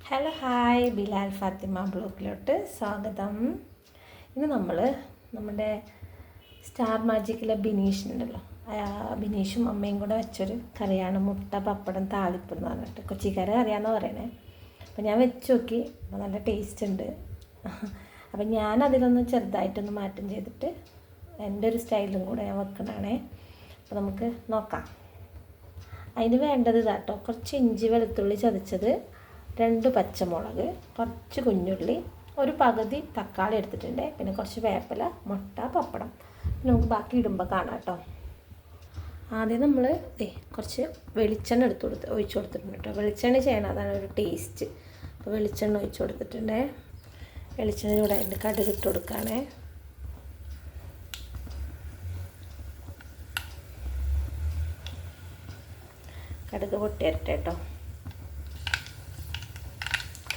Hello hi, Bilal Fathima ബ്ലോഗിലോട്ട് സ്വാഗതം. ഇന്ന് നമ്മൾ നമ്മുടെ സ്റ്റാർ മാജിക്കിലെ ബിനീഷിനുണ്ടല്ലോ, ബിനീഷും അമ്മയും കൂടെ വെച്ചൊരു കറിയാണ് മുട്ട പപ്പടം താളിപ്പ് എന്ന് പറഞ്ഞിട്ട്. കൊച്ചിക്കാരെ അറിയാമെന്ന് പറയണേ. അപ്പോൾ ഞാൻ വെച്ച് നോക്കി, അപ്പോൾ നല്ല ടേസ്റ്റ് ഉണ്ട്. അപ്പം ഞാനതിലൊന്ന് ചെറുതായിട്ടൊന്ന് മാറ്റം ചെയ്തിട്ട് എൻ്റെ ഒരു സ്റ്റൈലും കൂടെ ഞാൻ വെക്കണതാണേ. അപ്പോൾ നമുക്ക് നോക്കാം. അതിന് വേണ്ടത് ഇതാട്ടോ, കുറച്ച് ഇഞ്ചി വെളുത്തുള്ളി ചതച്ചത്, 2 പച്ചമുളക്, കുറച്ച് കുഞ്ഞുള്ളി, ഒരു പകുതി തക്കാളി എടുത്തിട്ടുണ്ട്, പിന്നെ കുറച്ച് വേപ്പില, മുട്ട, പപ്പടം. പിന്നെ നമുക്ക് ബാക്കി ഇടുമ്പോൾ കാണാം കേട്ടോ. ആദ്യം നമ്മൾ കുറച്ച് വെളിച്ചെണ്ണ ഒഴിച്ചു കൊടുത്തിട്ടുണ്ട് കേട്ടോ. വെളിച്ചെണ്ണ ചെയ്യണം, അതാണ് ഒരു ടേസ്റ്റ്. അപ്പോൾ വെളിച്ചെണ്ണ ഒഴിച്ചു കൊടുത്തിട്ടുണ്ട്. വെളിച്ചെണ്ണ കൂടെ അതിൻ്റെ കടുക് ഇട്ട് കൊടുക്കുകയാണേ. കടുക് പൊട്ടിയിരട്ടെ കേട്ടോ.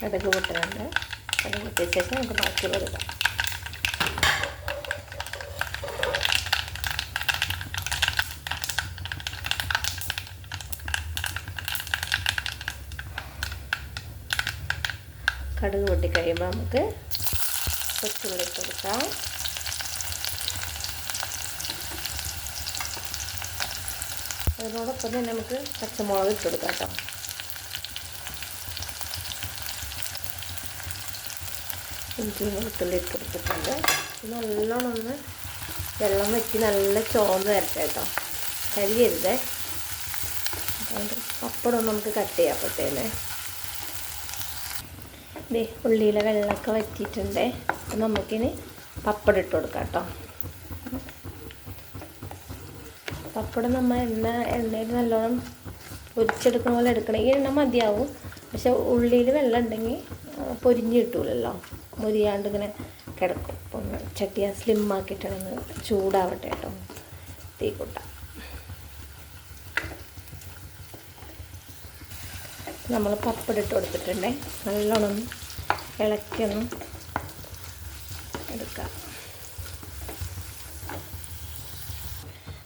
കടുക് പൊട്ടുന്നുണ്ട്. കടുക് പൊട്ടിയ ശേഷം നമുക്ക് ബാക്കിയുള്ളത് ഇടാം. കടുക് പൊട്ടിക്കഴിയുമ്പോൾ നമുക്ക് കൊച്ചുള്ളി ഇട്ട് കൊടുക്കാം. അതിനോടൊപ്പം തന്നെ നമുക്ക് പച്ചമുളക് ഇട്ട് കൊടുക്കാം കേട്ടോ. ഇഞ്ചി വെളുത്തുള്ളി ഇട്ട് കൊടുത്തിട്ടുണ്ട്. നല്ലോണം ഒന്ന് വെള്ളം വെച്ച് നല്ല ചോന്ന് വരട്ടെ കേട്ടോ, കരിയരുതേ. അതുകൊണ്ട് പപ്പടം നമുക്ക് കട്ട് ചെയ്യാപ്പത്തേനെ. ഉള്ളിയിലെ വെള്ളമൊക്കെ വറ്റിയിട്ടുണ്ട്. നമുക്കിനി പപ്പടം ഇട്ട് കൊടുക്കാം കേട്ടോ. പപ്പടം നമ്മൾ എണ്ണയിൽ നല്ലോണം പൊരിച്ചെടുക്കുന്ന പോലെ എടുക്കണം. ഈ എണ്ണ മതിയാവും, പക്ഷെ ഉള്ളിയിൽ വെള്ളം ഉണ്ടെങ്കിൽ പൊരിഞ്ഞ് കിട്ടൂലല്ലോ, മുരിയാണ്ട് ഇങ്ങനെ കിടക്കും. അപ്പം ചട്ടി സ്ലിം ആക്കിയിട്ടാണ് ചൂടാവട്ടെ കേട്ടോ. തീ കൂട്ടാം. നമ്മൾ പപ്പടം ഇട്ട് കൊടുത്തിട്ടുണ്ടേ. നല്ലോണം ഇളക്കിയൊന്നും എടുക്കാം.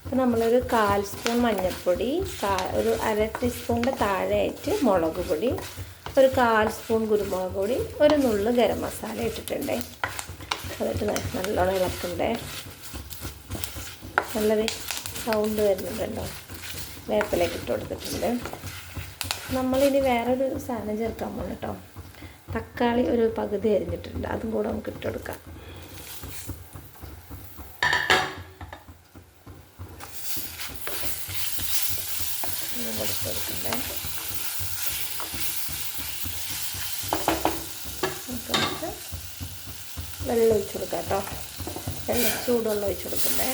അപ്പം നമ്മളൊരു 1/4 സ്പൂൺ മഞ്ഞൾപ്പൊടി, ഒരു 1/2 ടീസ്പൂണിൻ്റെ താഴെയായിട്ട് മുളക് പൊടി, ഒരു 1/4 സ്പൂൺ കുരുമുളക് പൊടി, ഒരു നുള്ള് ഗരം മസാല ഇട്ടിട്ടുണ്ടേ. അതിട്ട് നല്ലോണം ഇളക്കണ്ടേ. നല്ലൊരു സൗണ്ട് വരുന്നുണ്ടല്ലോ. വേപ്പിലേക്ക് ഇട്ട് കൊടുത്തിട്ടുണ്ട്. നമ്മളിനി വേറൊരു സാധനം ചേർക്കാൻ പോകണം കേട്ടോ. തക്കാളി ഒരു പകുതി അരിഞ്ഞിട്ടുണ്ട്, അതും കൂടെ നമുക്ക് ഇട്ട് കൊടുക്കാം. അതും കൂടെ ഇട്ട് കൊടുക്കണ്ടേ. വെള്ളം ഒഴിച്ച് കൊടുക്കാം കേട്ടോ. ചൂടുവെള്ളം ഒഴിച്ച് കൊടുക്കണ്ടേ.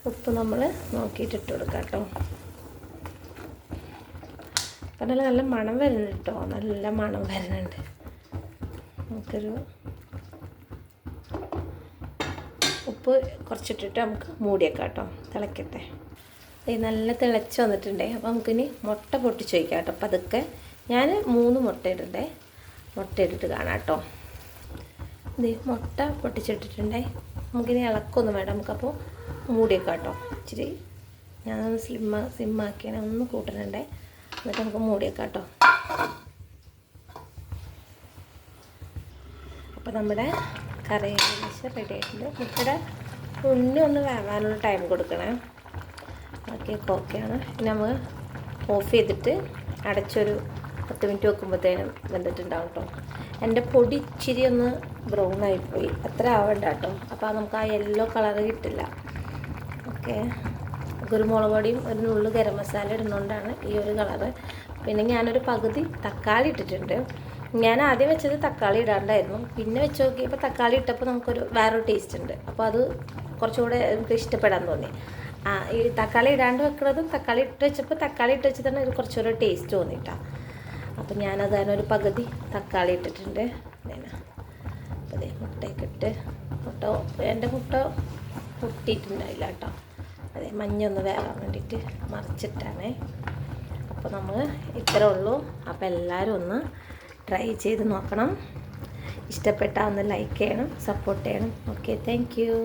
ഉപ്പ് നമ്മൾ നോക്കിയിട്ട് ഇട്ട് കൊടുക്കാം കേട്ടോ. അപ്പം നല്ല മണം വരുന്നുണ്ട് കേട്ടോ, നല്ല മണം വരുന്നുണ്ട്. നമുക്കൊരു ഉപ്പ് കുറച്ചിട്ടിട്ട് നമുക്ക് മൂടിയേക്കാം കേട്ടോ, തിളക്കട്ടെ. നല്ല തിളച്ച് വന്നിട്ടുണ്ടേ. അപ്പോൾ നമുക്കിനി മുട്ട പൊട്ടിച്ച് വയ്ക്കാം കേട്ടോ. അപ്പം അതൊക്കെ ഞാൻ 3 മുട്ട ഇടണ്ടേ. മുട്ട ഇട്ടിട്ട് കാണാം കേട്ടോ. മുട്ട പൊട്ടിച്ചിട്ടിട്ടുണ്ടേ. നമുക്കിനി ഇളക്കൊന്നും വേണ്ട, നമുക്കപ്പോൾ മൂടിയേക്കാം കേട്ടോ. ഇച്ചിരി ഞാനൊന്ന് സിമ്മാക്കിയാണ് ഒന്ന് കൂട്ടുന്നുണ്ടേ. എന്നിട്ട് നമുക്ക് മൂടിയേക്കാം കേട്ടോ. അപ്പോൾ നമ്മുടെ കറി ഏകദേശം റെഡി ആയിട്ടുണ്ട്. മുട്ടയുടെ ഉണ്ണി ഒന്ന് വേവാനുള്ള ടൈം കൊടുക്കണേ. ബാക്കിയൊക്കെ ഓക്കെയാണ്. ഇനി നമ്മൾ ഓഫ് ചെയ്തിട്ട് അടച്ചൊരു 10 മിനിറ്റ് വെക്കുമ്പോഴത്തേനും വെന്തിട്ടുണ്ടാവും കേട്ടോ. എൻ്റെ പൊടി ഇച്ചിരി ഒന്ന് ബ്രൗൺ ആയിപ്പോയി, അത്ര ആവണ്ട കേട്ടോ. അപ്പോൾ നമുക്ക് ആ യെല്ലോ കളറ് കിട്ടില്ല. ഓക്കെ, കുരുമുളക് പൊടിയും ഒരു നുള്ളു ഗരം മസാല ഇടുന്നതുകൊണ്ടാണ് ഈ ഒരു കളറ്. പിന്നെ ഞാനൊരു പകുതി തക്കാളി ഇട്ടിട്ടുണ്ട്. ഞാൻ ആദ്യം വെച്ചത് തക്കാളി ഇടാണ്ടായിരുന്നു, പിന്നെ വെച്ച് നോക്കിയപ്പോൾ തക്കാളി ഇട്ടപ്പോൾ നമുക്കൊരു വേറൊരു ടേസ്റ്റ് ഉണ്ട്. അപ്പോൾ അത് കുറച്ചുകൂടെ എനിക്ക് ഇഷ്ടപ്പെടാൻ തോന്നി. ഈ തക്കാളി ഇടാണ്ട് വെക്കുന്നതും തക്കാളി ഇട്ട് വെച്ചപ്പോൾ തക്കാളി ഇട്ട് വെച്ചിട്ടാണ് ഇത് കുറച്ചുകൂടെ ടേസ്റ്റ് തോന്നിയിട്ടാണ്. അപ്പം ഞാനത് അതിനൊരു പകുതി തക്കാളി ഇട്ടിട്ടുണ്ട്. അപ്പോൾ അതേ മുട്ടയൊക്കെ ഇട്ട് എൻ്റെ മുട്ട പൊട്ടിയിട്ടുണ്ടായില്ല കേട്ടോ. അതെ, മഞ്ഞൊന്ന് വേകാൻ വേണ്ടിയിട്ട് മറിച്ചിട്ടാണേ. അപ്പോൾ നമ്മൾ ഇത്രേ ഉള്ളൂ. അപ്പോൾ എല്ലാവരും ഒന്ന് ട്രൈ ചെയ്ത് നോക്കണം. ഇഷ്ടപ്പെട്ടാൽ ഒന്ന് ലൈക്ക് ചെയ്യണം, സപ്പോർട്ട് ചെയ്യണം. Okay, thank you.